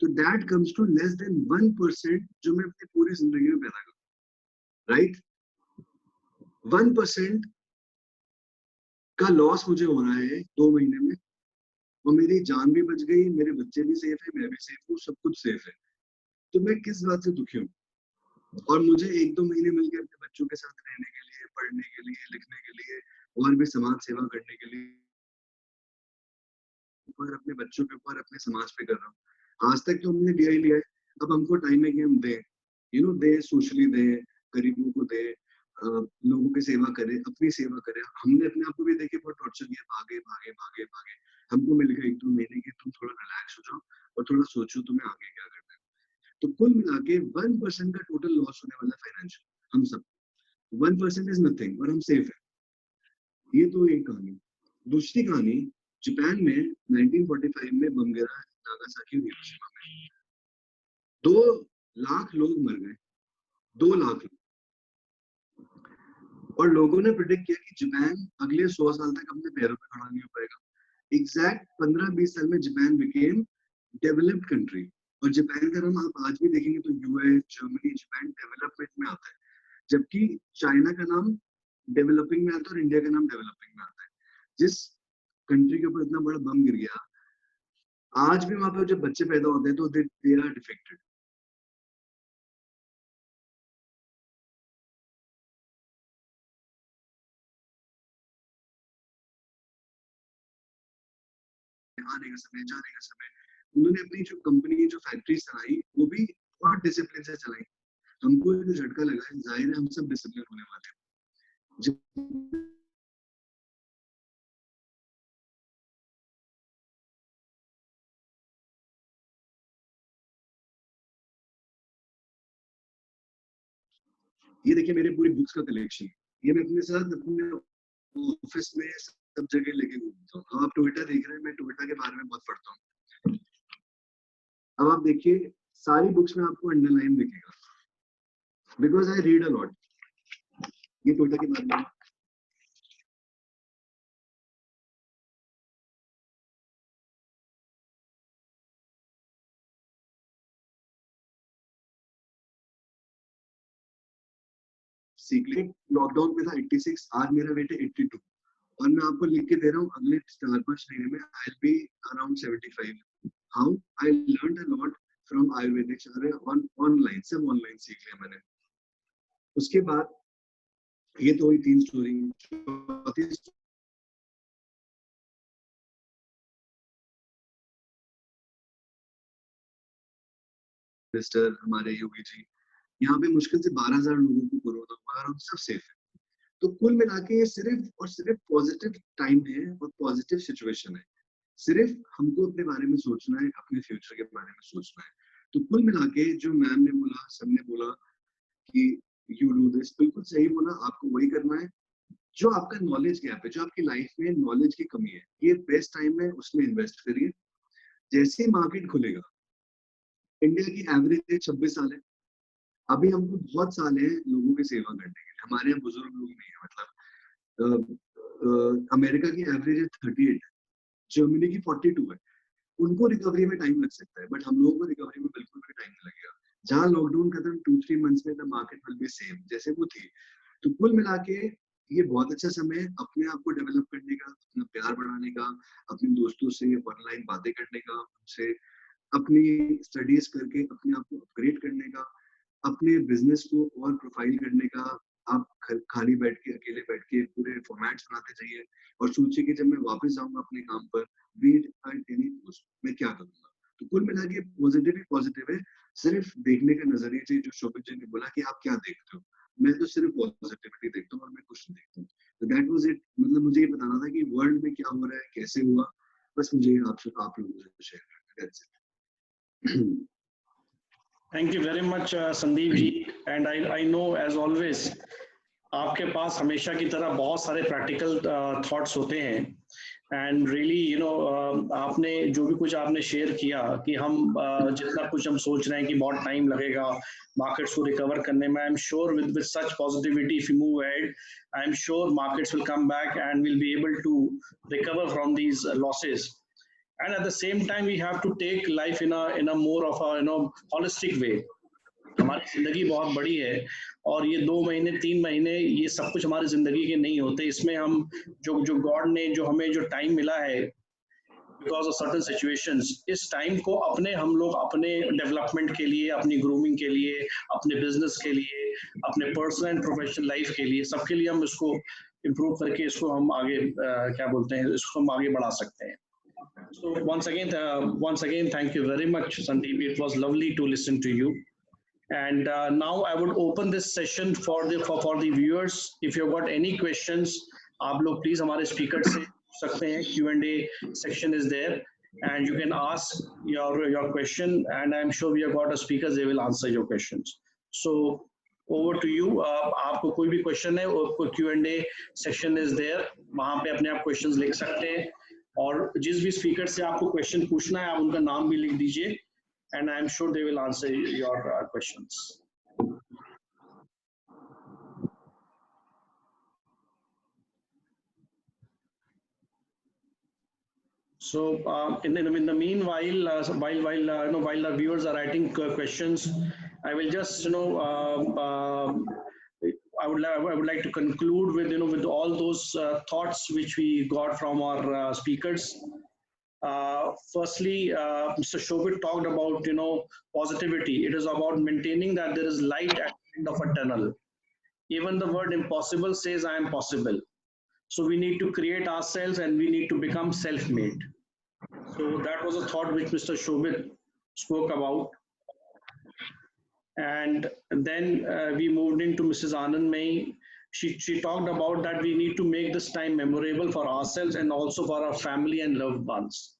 तो that comes to less than 1% जो मैं अपनी पूरी जिंदगी में पैदा करूँ. राइट. 1% का लॉस मुझे हो रहा है 2 महीने में, और मेरी जान भी बच गई, मेरे बच्चे भी सेफ है, मैं भी सेफ हूँ, सब कुछ सेफ है. तो मैं किस बात से दुखी हूँ? और मुझे 1-2 महीने मिल गए अपने बच्चों के साथ रहने के लिए, पढ़ने के लिए, लिखने के लिए, और भी समाज सेवा करने के लिए. ऊपर अपने बच्चों के ऊपर, अपने समाज पे कर रहा हूँ. आज तक तो हमने दिया ही लिया है. अब हमको टाइम है कि हम दें, दे सोशली, दे गरीबों को, दे लोगों की सेवा करें, अपनी सेवा करें. हमने अपने आप को भी देखिए बहुत टॉर्चर किया, भागे भागे भागे भागे. हमको मिल गया 1-2 महीने की, तुम थोड़ा रिलैक्स हो जाओ और थोड़ा सोचो तुम्हें आगे क्या करना है. तो कुल मिला के 1% का टोटल लॉस होने वाला फाइनेंशियल हम सब. 1% इज नथिंग, और हम सेफ है. ये तो एक कहानी. दूसरी कहानी, जापान में 1945 में बम गिरा नागासाकी और हिरोशिमा में. 2 लाख लोग मर गए. 2 लाख लोग. और लोगों ने प्रेडिक्ट किया कि जापान अगले 100 साल तक अपने पैरों पे खड़ा नहीं हो पाएगा. एग्जैक्ट 15-20 साल में जापान बिकेम डेवलप्ड कंट्री. और जापान का नाम आप आज भी देखेंगे तो यूएस, जर्मनी, जापान डेवलपमेंट में आता है, जबकि चाइना का नाम डेवलपिंग में आता है और इंडिया का नाम डेवलपिंग में आता है. जिस कंट्री के ऊपर इतना बड़ा बम गिर गया, आज भी वहां पे जब बच्चे पैदा होते हैं तो दे आर डिफेक्टेड। आने का समय, जाने का समय, उन्होंने अपनी जो कंपनी, जो फैक्ट्री चलाई, वो भी बहुत डिसिप्लिन से चलाई। हमको जो झटका लगा है, जाहिर है हम सब डिसिप्लिन होने वाले हैं। जब ये देखिए मेरे पूरी बुक्स का कलेक्शन, ये मैं अपने साथ अपने ऑफिस में सब जगह लेके घूमता हूँ। अब आप टोयोटा देख रहे हैं, मैं टोयोटा के बारे में बहुत पढ़ता हूँ। अब आप देखिए सारी बुक्स में आपको अंडरलाइन दिखेगा, because I read a lot. ये टोयोटा के बारे में सीख ले। लॉकडाउन में था 86, आज मेरा वेट है 82, और मैं आपको लिख के दे रहा हूँ अगले 4-5 महीने में I will be around 75। How? I learned a lot from Ayurvedic, सारे ऑनलाइन, सब ऑनलाइन सीख लिया मैंने। उसके बाद ये तो हुई 3 स्टोरी। चौथी मिस्टर हमारे योगी जी, यहाँ पे मुश्किल से 12,000 लोगों को कोरोना हुआ और हम सब सेफ है। तो कुल मिला के ये सिर्फ और सिर्फ पॉजिटिव टाइम है और पॉजिटिव सिचुएशन है। सिर्फ हमको अपने बारे में सोचना है, अपने फ्यूचर के बारे में सोचना है। तो कुल मिला के जो मैम ने बोला, सबने बोला कि यू डू दिस, बिल्कुल सही बोला, आपको वही करना है। जो आपका नॉलेज गैप है, जो आपकी लाइफ में नॉलेज की कमी है, ये बेस्ट टाइम है, उसमें इन्वेस्ट करिए। जैसे ही मार्केट खुलेगा, इंडिया की एवरेज एज 26 साल है। अभी हमको बहुत साल है लोगों की सेवा करने के लिए। हमारे यहाँ बुजुर्ग लोग नहीं है, मतलब अमेरिका की एवरेज है 38, जर्मनी की 42 है। उनको रिकवरी में टाइम लग सकता है, बट हम लोगों को रिकवरी में बिल्कुल भी टाइम नहीं लगेगा। जहां लॉकडाउन खत्म 2-3 मंथ्स में the market will be same जैसे वो थी। तो कुल मिला के ये बहुत अच्छा समय है अपने आप को डेवलप करने का, अपना प्यार बढ़ाने का, अपने दोस्तों से ऑनलाइन बातें करने का, उनसे अपनी स्टडीज करके अपने आप को अपग्रेड करने का, अपने बिजनेस को और प्रोफाइल करने का। आप खाली बैठ के, अकेले बैठ के पूरे फॉर्मेट्स बनाते जाइए और सोचिए कि जब मैं वापस जाऊंगा अपने काम पर, मैं क्या करूंगा। तो कुल मिला के पॉजिटिव ही पॉजिटिव है। सिर्फ देखने का नजरिए से, जो शोभित जी ने बोला कि आप क्या देखते हो, मैं तो सिर्फ पॉजिटिविटी देखता हूँ और मैं कुछ नहीं देखता हूँ। तो दैट वाज इट। मतलब मुझे ये बताना था कि वर्ल्ड में क्या हो रहा है, कैसे हुआ, बस मुझे आपसे, आप लोगों से शेयर करना है। That's it. Thank you very much, Sandeep ji. And I know as always, आपके पास हमेशा की तरह बहुत सारे प्रैक्टिकल थॉट्स होते हैं। एंड रियली आपने जो भी कुछ आपने शेयर किया कि हम जितना कुछ हम सोच रहे हैं कि बहुत टाइम लगेगा मार्केट्स को रिकवर करने में, I am sure with such positivity if you move ahead, I am sure markets will come back and will be able to recover from these losses. And at the same time we have to take life in a more of a holistic way. हमारी जिंदगी बहुत बड़ी है और ये 2 महीने 3 महीने ये सब कुछ हमारी जिंदगी के नहीं होते। इसमें हम जो गॉड ने जो हमें जो टाइम मिला है बिकॉज ऑफ सर्टन सिचुएशंस, इस टाइम को हम लोग अपने डेवलपमेंट के लिए, अपनी ग्रूमिंग के लिए, अपने बिजनेस के लिए, अपने पर्सनल एंड प्रोफेशनल लाइफ के लिए, सबके लिए हम इसको इम्प्रूव करके इसको हम आगे क्या बोलते हैं, इसको हम आगे बढ़ा सकते हैं। So once again, thank you very much, Sandeep. It was lovely to listen to you. And now I would open this session for the viewers. If you've got any questions, आप लोग please हमारे speaker से पूछ सकते हैं. Q&A section is there, and you can ask your question. And I'm sure we have got a speakers. They will answer your questions. So over to you. आपको कोई भी question है, Q&A section is there. वहाँ पे अपने आप questions लिख सकते हैं। और जिस भी स्पीकर से आपको क्वेश्चन पूछना है, आप उनका नाम भी लिख दीजिए, and I am sure they will answer your questions. So in the meanwhile, while the viewers are writing questions, I will just I would like to conclude with, with all those thoughts which we got from our speakers. Firstly, Mr. Shobit talked about, positivity. It is about maintaining that there is light at the end of a tunnel. Even the word impossible says I am possible. So we need to create ourselves and we need to become self-made. So that was a thought which Mr. Shobit spoke about. And then we moved into Mrs. Anand May. She talked about that we need to make this time memorable for ourselves and also for our family and loved ones.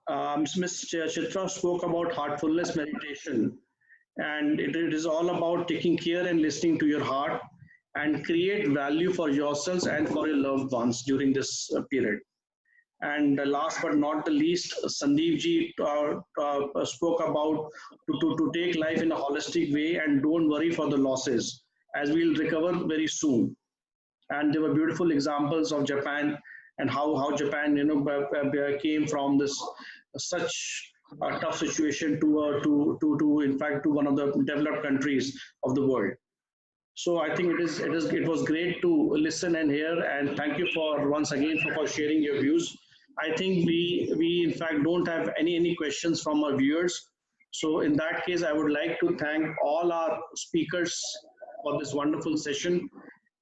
Ms. Chitra spoke about heartfulness meditation, and it is all about taking care and listening to your heart and create value for yourselves and for your loved ones during this period. And last but not the least, Sandeep ji spoke about to take life in a holistic way and don't worry for the losses, as we'll recover very soon. And there were beautiful examples of Japan and how Japan, came from this such a tough situation to in fact to one of the developed countries of the world. So I think it was great to listen and hear, and thank you for once again for sharing your views. I think we in fact don't have any questions from our viewers. So in that case, I would like to thank all our speakers for this wonderful session.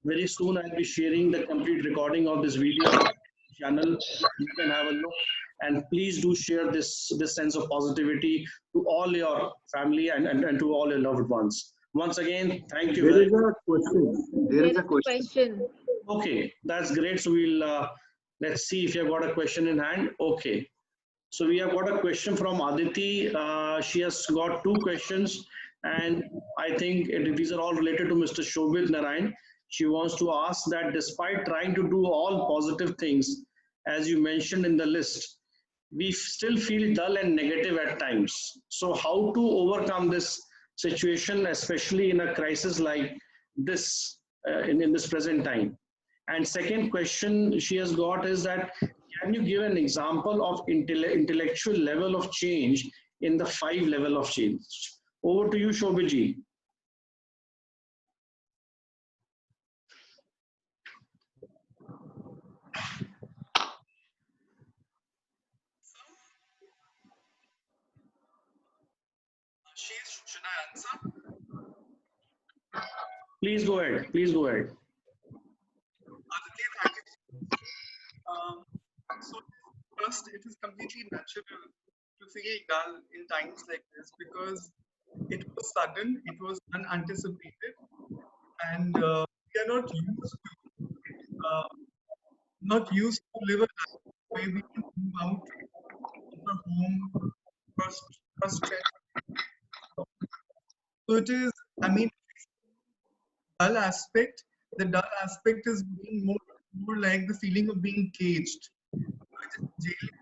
Very soon I'll be sharing the complete recording of this video on the channel. You can have a look, and please do share this sense of positivity to all your family and to all your loved ones. Once again, thank you. There is a question. There is a question. Okay, that's great. So we'll let's see if you've got a question in hand. Okay. So we have got a question from Aditi. She has got two questions, and I think these are all related to Mr. Shobit Narayan. She wants to ask that despite trying to do all positive things, as you mentioned in the list, we still feel dull and negative at times. So how to overcome this situation, especially in a crisis like this, in this present time? And second question she has got is that, can you give an example of intellectual level of change in the 5 level of change? Over to you, Shobhiji. Should I answer? Please go ahead. Please go ahead. Aditi, thank you. So first, it is completely natural to feel dull in times like this because it was sudden, it was unanticipated, and we are not used to live a life where we can move out of our home first stretch. So it is, I mean, dull aspect. The dull aspect is being more like the feeling of being caged. Jailing